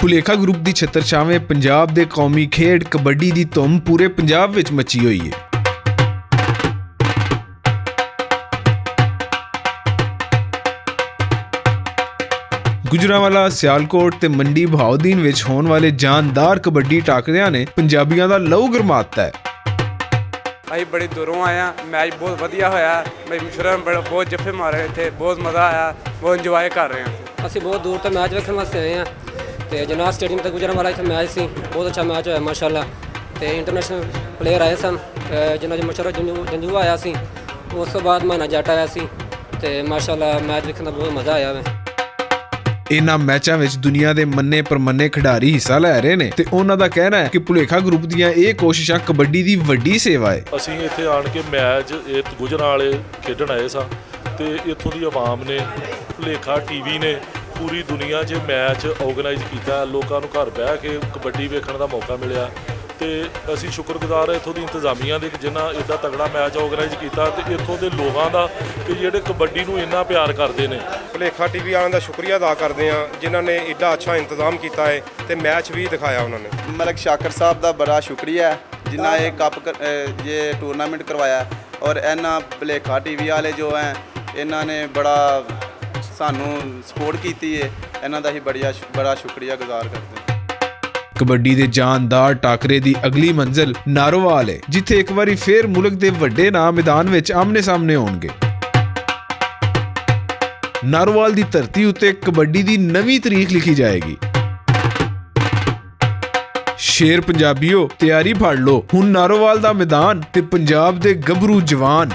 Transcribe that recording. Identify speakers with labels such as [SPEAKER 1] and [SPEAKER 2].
[SPEAKER 1] ਭੁਲੇਖਾ ਗਰੁੱਪ ਦੀ ਛਤਰਛਾਵੇਂ ਪੰਜਾਬ ਦੇ ਕੌਮੀ ਖੇਡ ਕਬੱਡੀ ਦੀ ਧੁੰਮ ਪੂਰੇ ਪੰਜਾਬ ਵਿੱਚ ਮਚੀ ਹੋਈ ਹੈ। ਗੁਜਰਾਂਵਾਲਾ, ਸਿਆਲਕੋਟ ਤੇ ਮੰਡੀ ਬਹਾਉਦੀਨ ਵਿੱਚ ਹੋਣ ਵਾਲੇ ਜਾਨਦਾਰ ਕਬੱਡੀ ਟਾਕਰਿਆਂ ਨੇ ਪੰਜਾਬੀਆਂ ਦਾ ਲਹੂ ਗਰਮਾਤਾ ਹੈ।
[SPEAKER 2] ਅਸੀਂ ਬੜੀ ਦੂਰੋਂ ਆਏ ਹਾਂ, ਮੈਚ ਬਹੁਤ ਵਧੀਆ ਹੋਇਆ। ਮੈਂ ਮਿਸ਼ਰਾ ਬਹੁਤ ਜੱਫੇ ਮਾਰੇ, ਇੱਥੇ ਬਹੁਤ ਮਜ਼ਾ ਆਇਆ, ਬਹੁਤ ਇੰਜੋਏ ਕਰ ਰਹੇ ਹਾਂ।
[SPEAKER 3] ਅਸੀਂ ਬਹੁਤ ਦੂਰ ਤੋਂ ਮੈਚ ਵੇਖਣ ਵਾਸਤੇ ਆਏ ਹਾਂ ਤੇ ਜਨਾਬ ਸਟੇਡੀਅਮ ਤੇ ਗੁਜਰਾਂਵਾਲਾ ਇੱਥੇ ਮੈਚ ਸੀ, ਬਹੁਤ ਅੱਛਾ ਮੈਚ ਹੋਇਆ ਮਾਸ਼ਾਅੱਲਾ। ਤੇ ਇੰਟਰਨੈਸ਼ਨਲ ਪਲੇਅਰ ਆਏ ਸਨ, ਜਿਨ੍ਹਾਂ 'ਚ ਮਸ਼ਹੂਰ ਜੰਜੂਆ ਆਇਆ ਸੀ, ਉਸ ਤੋਂ ਬਾਅਦ ਮਾਨਾ ਜੱਟ ਆਇਆ ਸੀ ਤੇ ਮਾਸ਼ਾਅੱਲਾ ਮੈਚ ਵੇਖਣ ਦਾ ਬਹੁਤ ਮਜ਼ਾ ਆਇਆ ਵਾ।
[SPEAKER 1] ਇਹਨਾਂ ਮੈਚਾਂ ਵਿੱਚ ਦੁਨੀਆ ਦੇ ਮੰਨੇ ਪਰਮੰਨੇ ਖਿਡਾਰੀ ਹਿੱਸਾ ਲੈ ਰਹੇ ਨੇ ਤੇ ਉਹਨਾਂ ਦਾ ਕਹਿਣਾ ਹੈ ਕਿ ਭੁਲੇਖਾ ਗਰੁੱਪ ਦੀਆਂ ਇਹ ਕੋਸ਼ਿਸ਼ਾਂ ਕਬੱਡੀ ਦੀ ਵੱਡੀ ਸੇਵਾ ਹੈ।
[SPEAKER 4] ਅਸੀਂ ਇੱਥੇ ਆਣ ਕੇ ਮੈਚ ਗੁਜਰਾਂਵਾਲੇ ਖੇਡਣ ਆਏ ਸਾਂ ਤੇ ਇੱਥੋਂ ਦੀ ਆਵਾਮ ਨੇ, ਭੁਲੇਖਾ ਟੀਵੀ ਨੇ ਪੂਰੀ ਦੁਨੀਆ 'ਚ ਮੈਚ ਆਰਗੇਨਾਈਜ਼ ਕੀਤਾ। ਲੋਕਾਂ ਨੂੰ ਘਰ ਬਹਿ ਕੇ ਕਬੱਡੀ ਵੇਖਣ ਦਾ ਮੌਕਾ ਮਿਲਿਆ ਤੇ ਅਸੀਂ ਸ਼ੁਕਰਗੁਜ਼ਾਰ ਹਾਂ ਇੱਥੋਂ ਦੀ ਇੰਤਜ਼ਾਮੀਆਂ ਦੇ ਜਿਨ੍ਹਾਂ ਇੱਦਾਂ ਤਗੜਾ ਮੈਚ ਆਰਗੇਨਾਈਜ਼ ਕੀਤਾ ਤੇ ਇੱਥੋਂ ਦੇ ਲੋਕਾਂ ਦਾ ਕਿ ਜਿਹੜੇ ਕਬੱਡੀ ਨੂੰ ਇੰਨਾ ਪਿਆਰ ਕਰਦੇ ਨੇ।
[SPEAKER 5] ਭੁਲੇਖਾ ਟੀਵੀ ਵਾਲਿਆਂ ਦਾ ਸ਼ੁਕਰੀਆ ਅਦਾ ਕਰਦੇ ਹਾਂ ਜਿਨ੍ਹਾਂ ਨੇ ਇੱਡਾ ਅੱਛਾ ਇੰਤਜ਼ਾਮ ਕੀਤਾ ਹੈ ਤੇ ਮੈਚ ਵੀ ਦਿਖਾਇਆ ਉਹਨਾਂ ਨੇ।
[SPEAKER 6] ਮਲਕ ਸ਼ਾਕਰ ਸਾਹਿਬ ਦਾ ਬੜਾ ਸ਼ੁਕਰੀਆ ਹੈ ਜਿਨ੍ਹਾਂ ਇਹ ਇਹ ਟੂਰਨਾਮੈਂਟ ਕਰਵਾਇਆ ਔਰ ਇਹਨਾਂ ਭੁਲੇਖਾ ਟੀਵੀ ਵਾਲੇ ਜੋ ਹੈ ਇਹਨਾਂ ਨੇ ਬੜਾ ਸਾਨੂੰ ਸਪੋਰਟ ਕੀਤੀ ਹੈ, ਇਹਨਾਂ ਦਾ ਹੀ ਬੜਾ ਸ਼ੁਕਰੀਆ ਗੁਜ਼ਾਰ ਕਰਦੇ ਹਾਂ।
[SPEAKER 1] ਕਬੱਡੀ ਦੇ ਜਾਨਦਾਰ ਟਾਕਰੇ ਦੀ ਅਗਲੀ ਮੰਜ਼ਿਲ ਨਾਰੋਵਾਲ ਹੈ, ਜਿੱਥੇ ਇੱਕ ਵਾਰੀ ਫੇਰ ਮੁਲਕ ਦੇ ਵੱਡੇ ਨਾਮ ਮੈਦਾਨ ਵਿੱਚ ਆਮਨੇ ਸਾਹਮਣੇ ਹੋਣਗੇ। ਨਾਰੋਵਾਲ ਦੀ ਧਰਤੀ ਉੱਤੇ ਕਬੱਡੀ ਦੀ ਨਵੀਂ ਤਰੀਖ ਲਿਖੀ ਜਾਏਗੀ। ਸ਼ੇਰ ਪੰਜਾਬੀਓ, ਤਿਆਰੀ ਫੜ ਲਓ, ਹੁਣ ਨਾਰੋਵਾਲ ਦਾ ਮੈਦਾਨ ਤੇ ਪੰਜਾਬ ਦੇ ਗੱਭਰੂ ਜਵਾਨ।